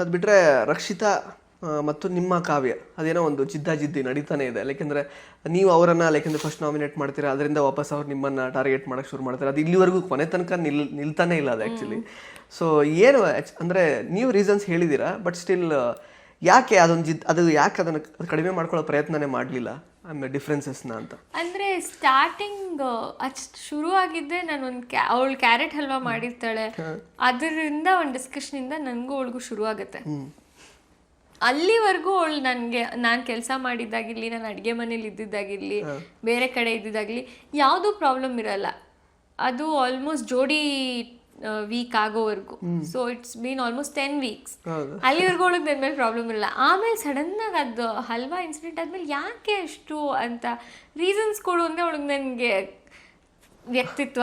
ಅದು ಬಿಟ್ಟರೆ ರಕ್ಷಿತಾ ಮತ್ತು ನಿಮ್ಮ ಕಾವ್ಯ ಅದೇನೋ ಒಂದು ಜಿದ್ದಾಜಿದ್ದಿ ನಡೀತಾನೆ ಇದೆ. ಯಾಕೆಂದರೆ ನೀವು ಅವರನ್ನು ಯಾಕೆಂದರೆ ಫಸ್ಟ್ ನಾಮಿನೇಟ್ ಮಾಡ್ತೀರಾ, ಅದರಿಂದ ವಾಪಸ್ ಅವ್ರು ನಿಮ್ಮನ್ನು ಟಾರ್ಗೆಟ್ ಮಾಡೋಕ್ಕೆ ಶುರು ಮಾಡ್ತಾರೆ. ಅದು ಇಲ್ಲಿವರೆಗೂ ಕೊನೆ ತನಕ ನಿಲ್ತಾನೆ ಇಲ್ಲ ಅದು ಆ್ಯಕ್ಚುಲಿ. ಸೊ ಏನು ಅಂದರೆ ನೀವು ರೀಸನ್ಸ್ ಹೇಳಿದ್ದೀರಾ, ಬಟ್ ಸ್ಟಿಲ್ ಯಾಕೆ ಅದು ಯಾಕೆ ಅದನ್ನು ಕಡಿಮೆ ಮಾಡ್ಕೊಳ್ಳೋ ಪ್ರಯತ್ನನೇ ಮಾಡಲಿಲ್ಲ ಆಮೇಲೆ ಡಿಫ್ರೆನ್ಸಸ್ನ ಅಂತ? ಅಂದರೆ ಸ್ಟಾರ್ಟಿಂಗ್ ಅಷ್ಟು ಶುರು ಆಗಿದ್ದೆ ನಾನು ಅವಳು ಕ್ಯಾರೆಟ್ ಹಲ್ವಾ ಮಾಡಿರ್ತಾಳೆ, ಅದರಿಂದ ಒಂದು ಡಿಸ್ಕಷನಿಂದ ನನಗೂ ಅವಳಿಗೂ ಶುರು ಆಗುತ್ತೆ. ಅಲ್ಲಿವರೆಗೂ ಅವಳು ನಾನು ಕೆಲಸ ಮಾಡಿದ್ದಾಗಿರ್ಲಿ, ನಾನು ಅಡುಗೆ ಮನೇಲಿ ಇದ್ದಿದ್ದಾಗಿರಲಿ, ಬೇರೆ ಕಡೆ ಇದ್ದಿದ್ದಾಗಲಿ ಯಾವುದೂ ಪ್ರಾಬ್ಲಮ್ ಇರಲ್ಲ. ಅದು ಆಲ್ಮೋಸ್ಟ್ ಜೋಡಿ ವೀಕ್ ಆಗೋವರೆಗೂ. So it's been almost 10 weeks. ಅಲ್ಲಿವರೆಗೂ ಅವಳಿಗೆ ನನ್ನ ಮೇಲೆ ಪ್ರಾಬ್ಲಮ್ ಇರಲ್ಲ. ಆಮೇಲೆ ಸಡನ್ನಾಗಿ ಅದು ಹಲ್ವಾ ಇನ್ಸಿಡೆಂಟ್ ಆದ್ಮೇಲೆ ಯಾಕೆ ಅಷ್ಟು ಅಂತ ರೀಸನ್ಸ್ ಕೊಡು ಅಂದರೆ ಅವಳಿಗೆ ನನಗೆ ವ್ಯಕ್ತಿತ್ವ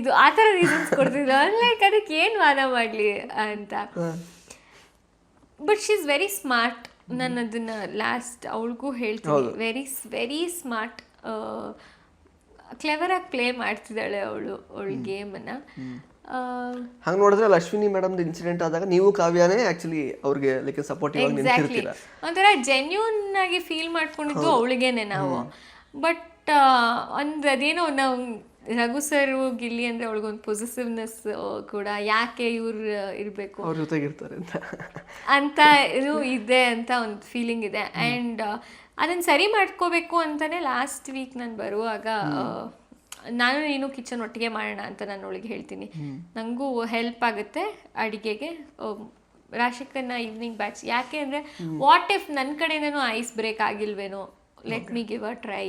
ಇದು ಆ ಥರ ರೀಸನ್ಸ್ ಕೊಡ್ತಿದ್ಲು. ಲೈಕ್ ಅದಕ್ಕೆ ಏನು ವಾದ ಮಾಡಲಿ ಅಂತ. But she is very smart. ನಾನು ಅದನ್ನು ಲಾಸ್ಟ್ ಅವಳಿಗೂ ಹೇಳ್ತೀನಿ, ವೆರಿ ಸ್ಮಾರ್ಟ್, ಕ್ಲೆವರಾಗಿ ಪ್ಲೇ ಮಾಡ್ತಿದ್ದಾಳೆ ಅವಳ ಗೇಮನ್ನು. ಹಂಗೆ ನೋಡಿದ್ರೆ ಅಶ್ವಿನಿ ಮೇಡಮ್ದು ಇನ್ಸಿಡೆಂಟ್ ಆದಾಗ ನೀವು ಕಾವ್ಯನೇ ಆ್ಯಕ್ಚುಲಿ ಅವ್ರಿಗೆ ಲೈಕ್ ಸಪೋರ್ಟಿವ್ ಆಗಿ ನಿಂತಿರ್ತೀರಾ. ಒಂಥರ ಜೆನ್ಯೂನ್ ಆಗಿ ಫೀಲ್ ಮಾಡ್ಕೊಂಡಿದ್ದು ಅವಳಿಗೇನೆ ನಾವು. ಬಟ್ ಒಂದು ಅದೇನೋ ನಾವು ರಘು ಸರ್ ಗಿಲ್ಲಿ ಅಂದರೆ ಅವಳಿಗೊಂದು ಪೊಸೆಸಿವ್ನೆಸ್ ಕೂಡ, ಯಾಕೆ ಇವ್ರು ಇರಬೇಕು ಅವ್ರ ಜೊತೆಗಿರ್ತಾರೆ ಅಂತ ಇದು ಇದೆ ಅಂತ ಒಂದು ಫೀಲಿಂಗ್ ಇದೆ. ಆ್ಯಂಡ್ ಅದನ್ನು ಸರಿ ಮಾಡ್ಕೋಬೇಕು ಅಂತಲೇ ಲಾಸ್ಟ್ ವೀಕ್ ನಾನು ಬರುವಾಗ ನಾನು ನೀನು ಕಿಚನ್ ಒಟ್ಟಿಗೆ ಮಾಡೋಣ ಅಂತ ನಾನು ಅವಳಿಗೆ ಹೇಳ್ತೀನಿ. ನನಗೂ ಹೆಲ್ಪ್ ಆಗುತ್ತೆ ಅಡುಗೆಗೆ. ರಾಶಿಕನ್ನ ಈವ್ನಿಂಗ್ ಬ್ಯಾಚ್ ಯಾಕೆ ಅಂದರೆ ವಾಟ್ ಇಫ್ ನನ್ನ ಕಡೆಯಿಂದನೂ ಐಸ್ ಬ್ರೇಕ್ ಆಗಿಲ್ವೇನೋ, let me give a try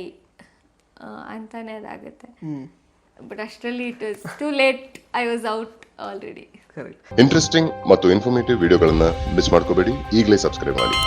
ಅಂತಾನೆ ಅದಾಗುತ್ತೆ. ಬಟ್ ಅಷ್ಟರಲ್ಲಿ it is too late, I was out already. Interesting ಮತ್ತು ಇನ್ಫಾರ್ಮೇಟಿವ್ ವಿಡಿಯೋಗಳನ್ನ ಮಿಸ್ ಮಾಡ್ಕೋಬೇಡಿ, ಈಗಲೇ ಸಬ್ಸ್ಕ್ರೈಬ್ ಮಾಡಿ.